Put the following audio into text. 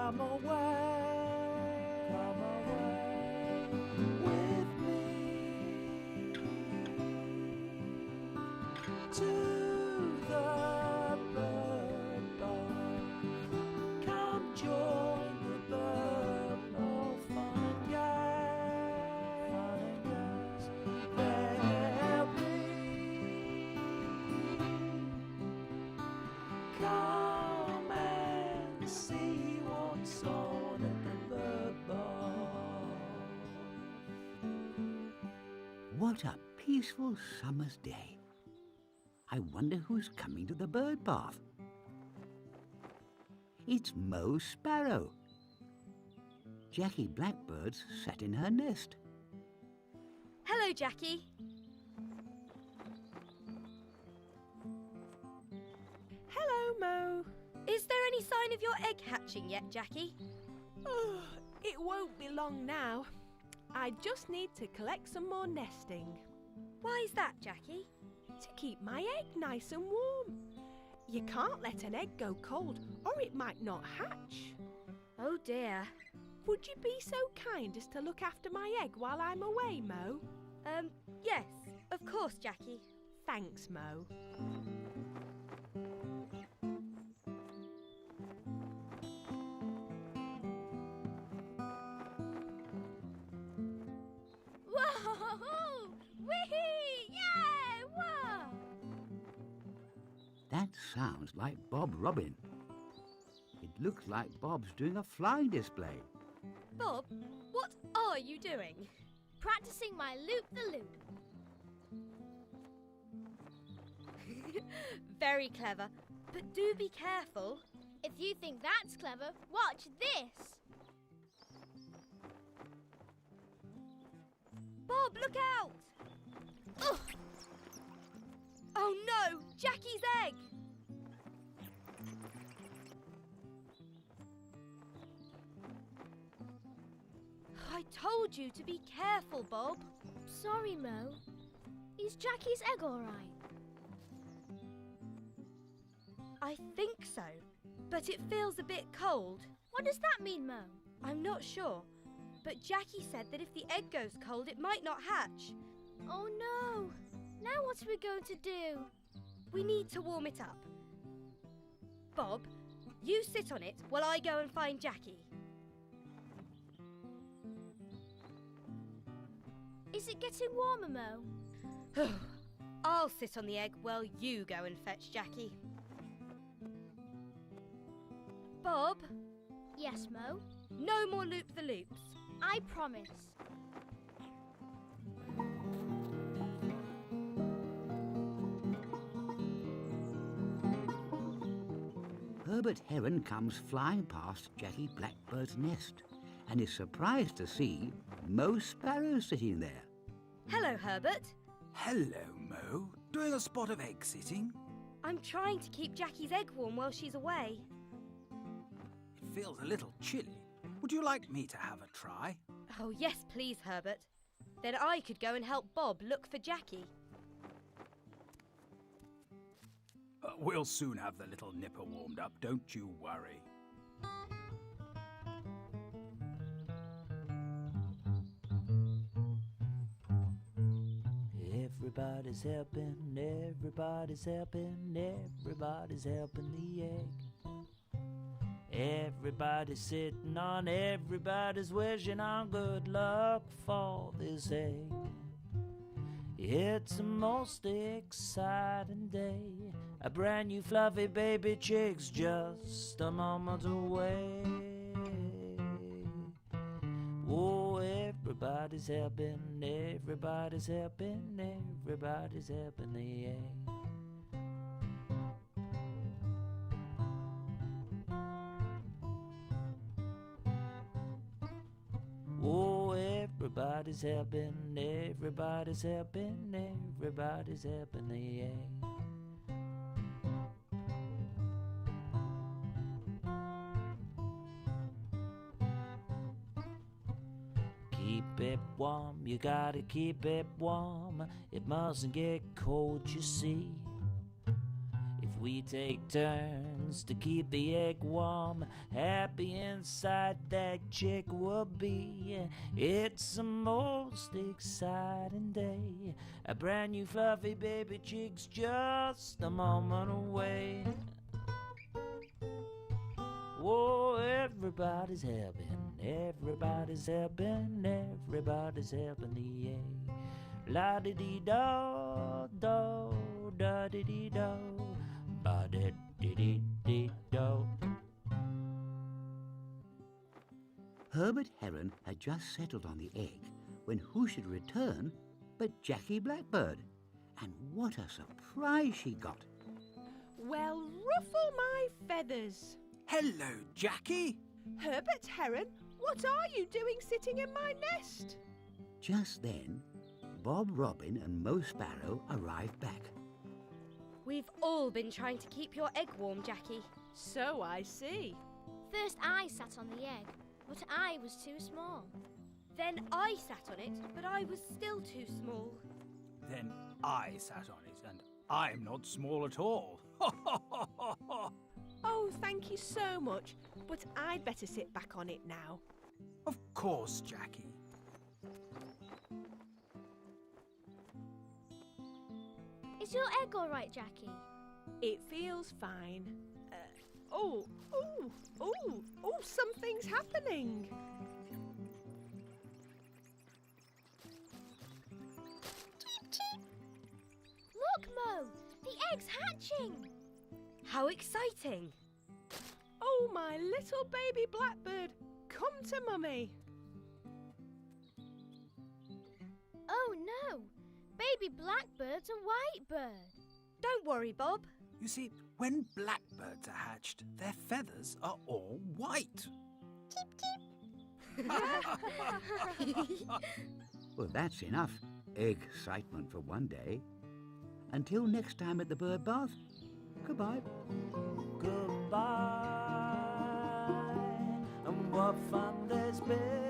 Come away with me to the bird bath. Come join the bird bath, fun and games there'll be. Come and see what's on at the bird bath. What a peaceful summer's day. I wonder who's coming to the bird bath. It's Mo Sparrow. Jackie Blackbird's sat in her nest. Hello, Jackie. Hello, Mo. Is there any sign of your egg hatching yet, Jackie? Oh, it won't be long now. I just need to collect some more nesting Why is that, Jackie? to keep my egg nice and warm. You can't let an egg go cold or it might not hatch. Oh dear. Would you be so kind as to look after my egg while I'm away, Mo? Yes, of course, Jackie. Thanks, Mo. Whoa! Whee! Yeah! Whoa! That sounds like Bob Robin. It looks like Bob's doing a flying display. Bob, what are you doing? Practicing my loop-the-loop. Very clever, but do be careful. If you think that's clever, watch this. Bob, look out! Ugh. Oh no, Jackie's egg! I told you to be careful, Bob. Sorry, Mo. Is Jackie's egg all right? I think so, but it feels a bit cold. What does that mean, Mo? I'm not sure, but Jackie said that if the egg goes cold, it might not hatch. Oh no! Now what are we going to do? We need to warm it up. Bob, you sit on it while I go and find Jackie. Is it getting warmer, Mo? I'll sit on the egg while you go and fetch Jackie. Bob, Yes, Mo. no more loop-the-loops. I promise. Herbert Heron comes flying past Jackie Blackbird's nest and is surprised to see Mo Sparrow sitting there. Hello, Herbert. Hello, Mo. Doing a spot of egg sitting? I'm trying to keep Jackie's egg warm while she's away. It feels a little chilly. Would you like me to have a try? Oh, yes, please, Herbert. Then I could go and help Bob look for Jackie. We'll soon have the little nipper warmed up, don't you worry. Everybody's helping, everybody's helping, everybody's helping the egg. Everybody's sitting on, everybody's wishing on good luck for this egg. It's the most exciting day. A brand new fluffy baby chick's just a moment away. Oh, everybody's helping, everybody's helping, everybody's helping the egg. Oh, everybody's helping, everybody's helping, everybody's helping the egg. Keep it warm, you gotta keep it warm. It mustn't get cold, you see. If we take turns to keep the egg warm, happy inside that chick will be. It's a most exciting day. A brand new fluffy baby chick's just a moment away. Whoa, everybody's helping, everybody's helping, everybody's helping the egg. La-di-dee-do, do, da-di-dee-do, ba-di-dee-dee-dee-do. Herbert Heron had just settled on the egg when who should return but Jackie Blackbird. And what a surprise she got. Well, ruffle my feathers. Hello, Jackie. Herbert Heron, what are you doing sitting in my nest? Just then, Bob Robin and Mo Sparrow arrived back. We've all been trying to keep your egg warm, Jackie. So I see. First I sat on the egg, but I was too small. Then I sat on it, but I was still too small. Then I sat on it, and I'm not small at all. Oh, thank you so much, but I'd better sit back on it now. Of course, Jackie. Is your egg all right, Jackie? It feels fine. Oh, something's happening. Look, Mo, the egg's hatching. How exciting! Oh, my little baby blackbird, come to Mummy. Oh no, baby blackbird's a white bird. Don't worry, Bob. You see, when blackbirds are hatched, their feathers are all white. Well, that's enough excitement for one day. Until next time at the bird bath, goodbye. Goodbye, and what fun there's been.